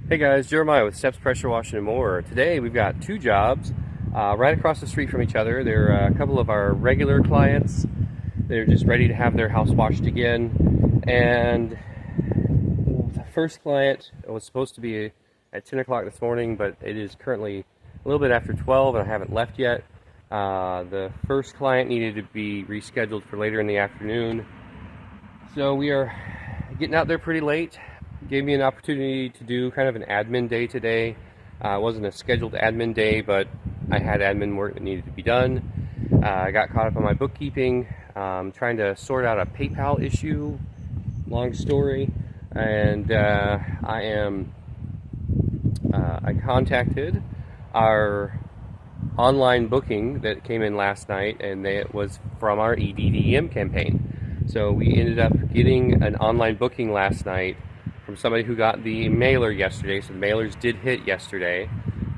Hey guys, Jeremiah with Steps Pressure Washing and More. Today we've got two jobs right across the street from each other. They're a couple of our regular clients. They're just ready to have their house washed again. And the first client was supposed to be at 10 o'clock this morning, but it is currently a little bit after 12 and I haven't left yet. The first client needed to be rescheduled for later in the afternoon. So we are getting out there pretty late. Gave me an opportunity to do kind of an admin day today. It wasn't a scheduled admin day, but I had admin work that needed to be done. I got caught up on my bookkeeping, trying to sort out a PayPal issue, long story, and I contacted our online booking that came in last night, and it was from our EDDM campaign. So we ended up getting an online booking last night from somebody who got the mailer yesterday. So the mailers did hit yesterday,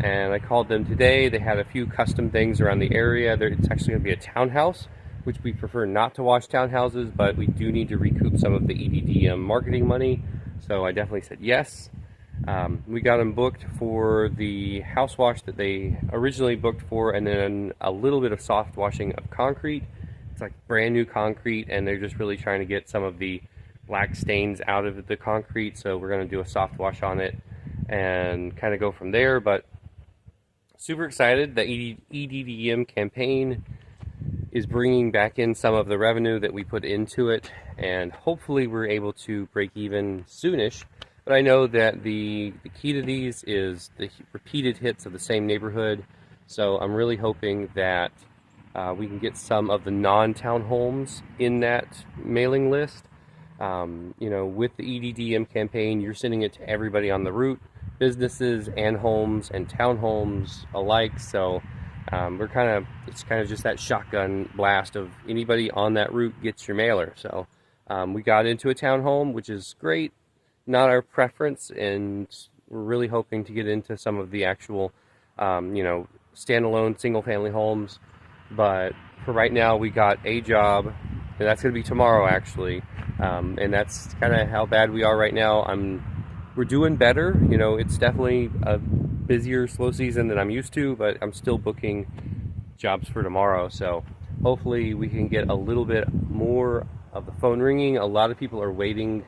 and I called them today. They had a few custom things around the area. It's actually going to be a townhouse, which we prefer not to wash townhouses, but we do need to recoup some of the EDDM marketing money, so I definitely said yes. We got them booked for the house wash that they originally booked for, and then a little bit of soft washing of concrete. It's like brand new concrete, and they're just really trying to get some of the black stains out of the concrete, so we're going to do a soft wash on it and kind of go from there. But super excited. The EDDM campaign is bringing back in some of the revenue that we put into it, and hopefully we're able to break even soonish. But I know that the key to these is the repeated hits of the same neighborhood, so I'm really hoping that we can get some of the non-town homes in that mailing list. You know, with the EDDM campaign, you're sending it to everybody on the route, businesses and homes and townhomes alike. So it's kind of just that shotgun blast of anybody on that route gets your mailer. So we got into a townhome, which is great, not our preference, and we're really hoping to get into some of the actual, you know, standalone single-family homes. But for right now, we got a job, and that's going to be tomorrow, actually. And that's kind of how bad we are right now. We're doing better. You know, it's definitely a busier, slow season than I'm used to, but I'm still booking jobs for tomorrow. So hopefully we can get a little bit more of the phone ringing. A lot of people are waiting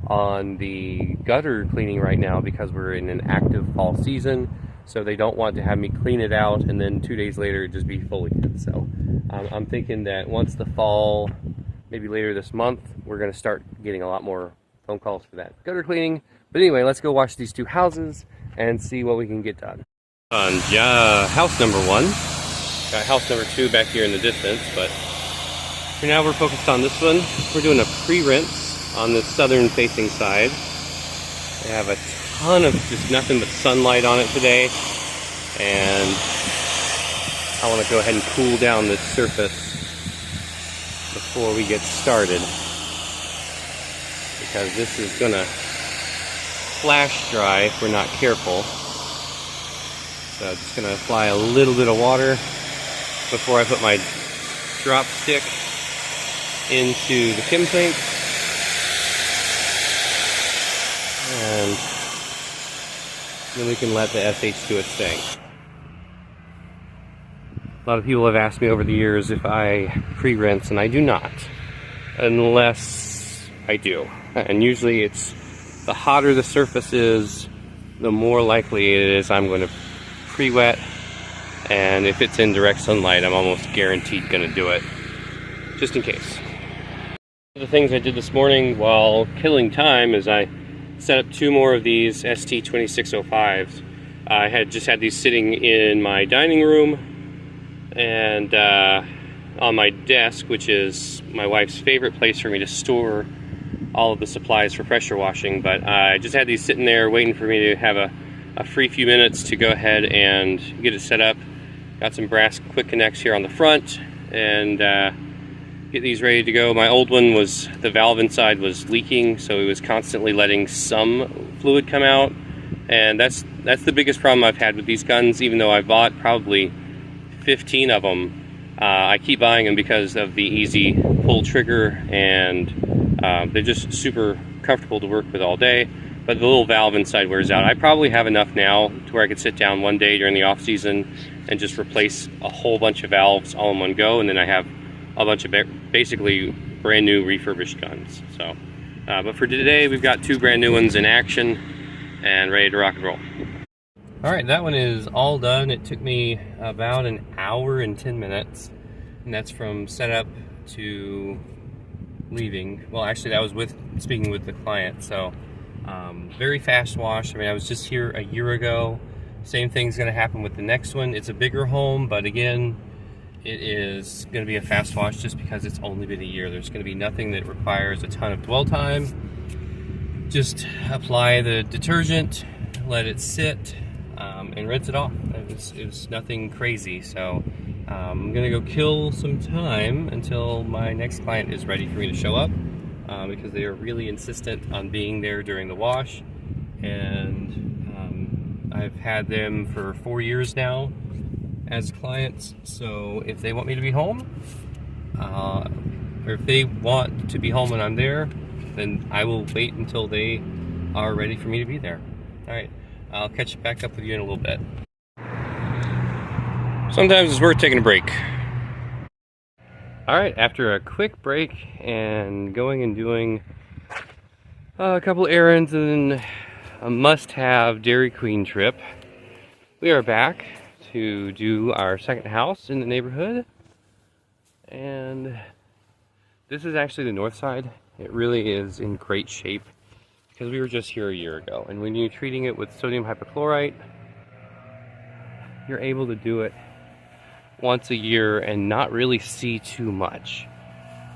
on the gutter cleaning right now because we're in an active fall season. So they don't want to have me clean it out and then 2 days later just be full again. So I'm thinking that once the fall, maybe later this month, we're going to start getting a lot more phone calls for that gutter cleaning. But anyway, let's go watch these two houses and see what we can get done. On house number one. Got house number two back here in the distance, but for now we're focused on this one. We're doing a pre-rinse on the southern facing side. They have a ton of just nothing but sunlight on it today, and I want to go ahead and cool down this surface before we get started, because this is gonna flash dry if we're not careful. So I'm just gonna apply a little bit of water before I put my drop stick into the Kim tank, and then we can let the SH do its thing. A lot of people have asked me over the years if I pre-rinse, and I do not, unless I do. And usually it's the hotter the surface is, the more likely it is I'm going to pre-wet, and if it's in direct sunlight, I'm almost guaranteed going to do it, just in case. One of the things I did this morning while killing time is I set up two more of these ST-2605s. I had just had these sitting in my dining room and on my desk, which is my wife's favorite place for me to store all of the supplies for pressure washing. But I just had these sitting there waiting for me to have a free few minutes to go ahead and get it set up. Got some brass quick connects here on the front and get these ready to go. My old one was, the valve inside was leaking, so it was constantly letting some fluid come out, and that's the biggest problem I've had with these guns. Even though I bought probably 15 of them, I keep buying them because of the easy pull trigger, and they're just super comfortable to work with all day. but the little valve inside wears out. I probably have enough now to where I could sit down one day during the off season and just replace a whole bunch of valves all in one go, and then I have a bunch of basically brand new refurbished guns. So, but for today, we've got 2 brand new ones in action and ready to rock and roll. All right, that one is all done. It took me about an hour and 10 minutes, and that's from setup to leaving. Well, actually, that was speaking with the client. So, very fast wash. I mean, I was just here a year ago. Same thing's going to happen with the next one. It's a bigger home, but again, it is going to be a fast wash just because it's only been a year. There's going to be nothing that requires a ton of dwell time. Just apply the detergent, let it sit, and rinse it off. It was nothing crazy. So I'm going to go kill some time until my next client is ready for me to show up, because they are really insistent on being there during the wash. And I've had them for 4 years now as clients, so if they want me to be home, or if they want to be home when I'm there, then I will wait until they are ready for me to be there. Alright, I'll catch back up with you in a little bit. Sometimes it's worth taking a break. Alright, after a quick break and going and doing a couple errands and a must-have Dairy Queen trip, we are back to do our second house in the neighborhood. And this is actually the north side. It really is in great shape because we were just here a year ago. And when you're treating it with sodium hypochlorite, you're able to do it once a year and not really see too much.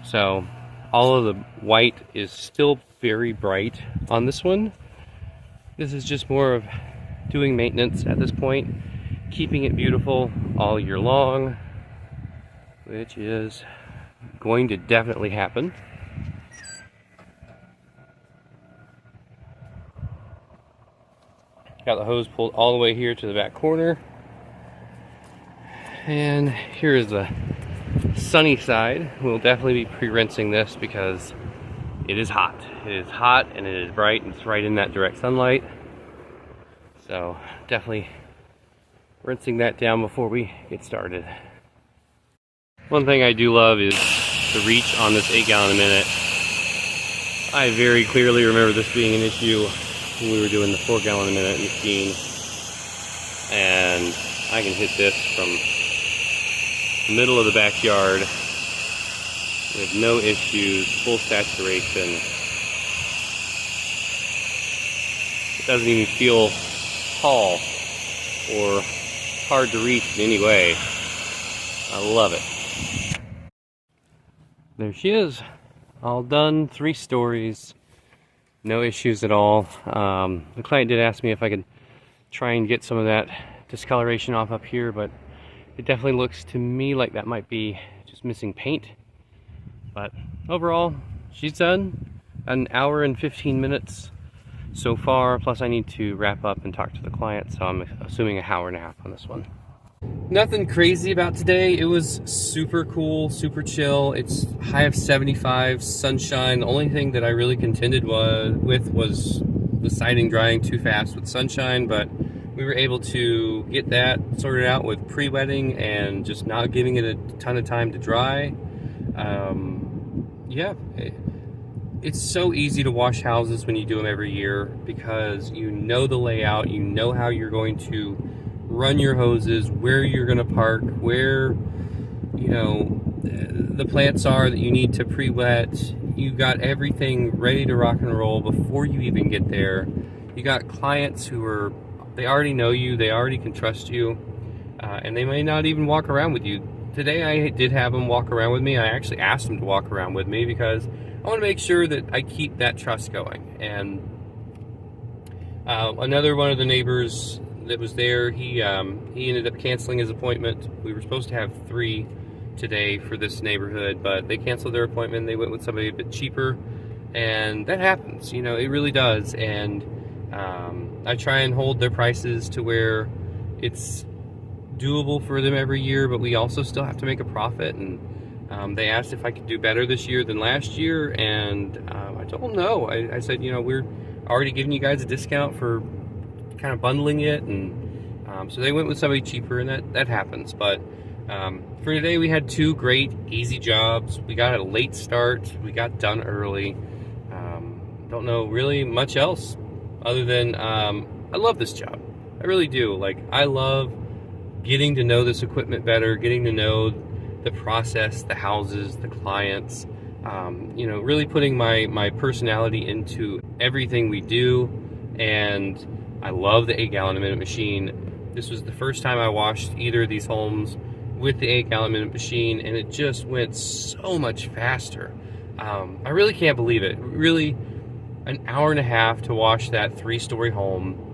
So all of the white is still very bright on this one. This is just more of doing maintenance at this point, keeping it beautiful all year long, which is going to definitely happen. Got the hose pulled all the way here to the back corner. And here is the sunny side. We'll definitely be pre-rinsing this because it is hot. It is hot and it is bright and it's right in that direct sunlight. So definitely rinsing that down before we get started. One thing I do love is the reach on this 8 gallon a minute. I very clearly remember this being an issue when we were doing the 4 gallon a minute machine. And I can hit this from the middle of the backyard with no issues, full saturation. It doesn't even feel tall or hard to reach in any way. I love it. There she is, all done, 3 stories, no issues at all. The client did ask me if I could try and get some of that discoloration off up here, but it definitely looks to me like that might be just missing paint. But overall, she's done. An hour and 15 minutes so far, plus I need to wrap up and talk to the client, so I'm assuming an hour and a half on this one. Nothing crazy about today. It was super cool, super chill. It's high of 75, sunshine. The only thing that I really contended with was the siding drying too fast with sunshine, but we were able to get that sorted out with pre-wetting and just not giving it a ton of time to dry. Yeah, it's so easy to wash houses when you do them every year because you know the layout, you know how you're going to run your hoses, where you're going to park, where, you know, the plants are that you need to pre-wet. You got everything ready to rock and roll before you even get there. You got clients who are, they already know you, they already can trust you, and they may not even walk around with you. Today I did have them walk around with me. I actually asked them to walk around with me because I want to make sure that I keep that trust going. And another one of the neighbors that was there, he ended up canceling his appointment. We were supposed to have 3 today for this neighborhood, but they canceled their appointment. They went with somebody a bit cheaper, and that happens, you know, it really does. And I try and hold their prices to where it's doable for them every year, but we also still have to make a profit. And they asked if I could do better this year than last year, and I told them no. I said, you know, already giving you guys a discount for kind of bundling it, and so they went with somebody cheaper, and that happens. But for today, we had 2 great, easy jobs. We got a late start. We got done early. Don't know really much else other than I love this job. I really do. Like, I love getting to know this equipment better, getting to know the process, the houses, the clients, you know, really putting my personality into everything we do. And I love the 8-gallon-a-minute machine. This was the first time I washed either of these homes with the 8-gallon-a-minute machine, and it just went so much faster. I really can't believe it. Really, an hour and a half to wash that 3-story home.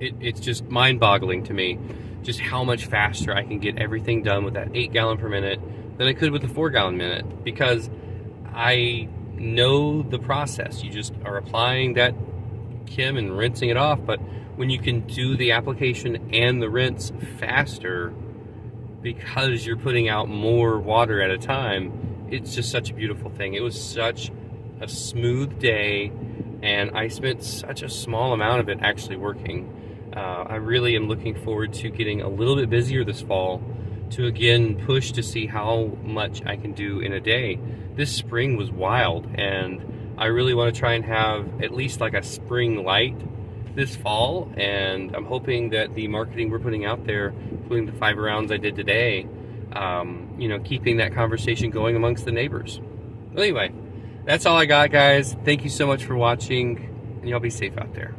It's just mind-boggling to me just how much faster I can get everything done with that 8-gallon per minute than I could with the 4-gallon minute, because I know the process. You just are applying that Kim and rinsing it off, but when you can do the application and the rinse faster because you're putting out more water at a time, it's just such a beautiful thing. It was such a smooth day, and I spent such a small amount of it actually working. I really am looking forward to getting a little bit busier this fall to again push to see how much I can do in a day. This spring was wild, and I really want to try and have at least like a spring light this fall, and I'm hoping that the marketing we're putting out there, including the 5 rounds I did today, you know, keeping that conversation going amongst the neighbors. Well, anyway, that's all I got, guys. Thank you so much for watching, and y'all be safe out there.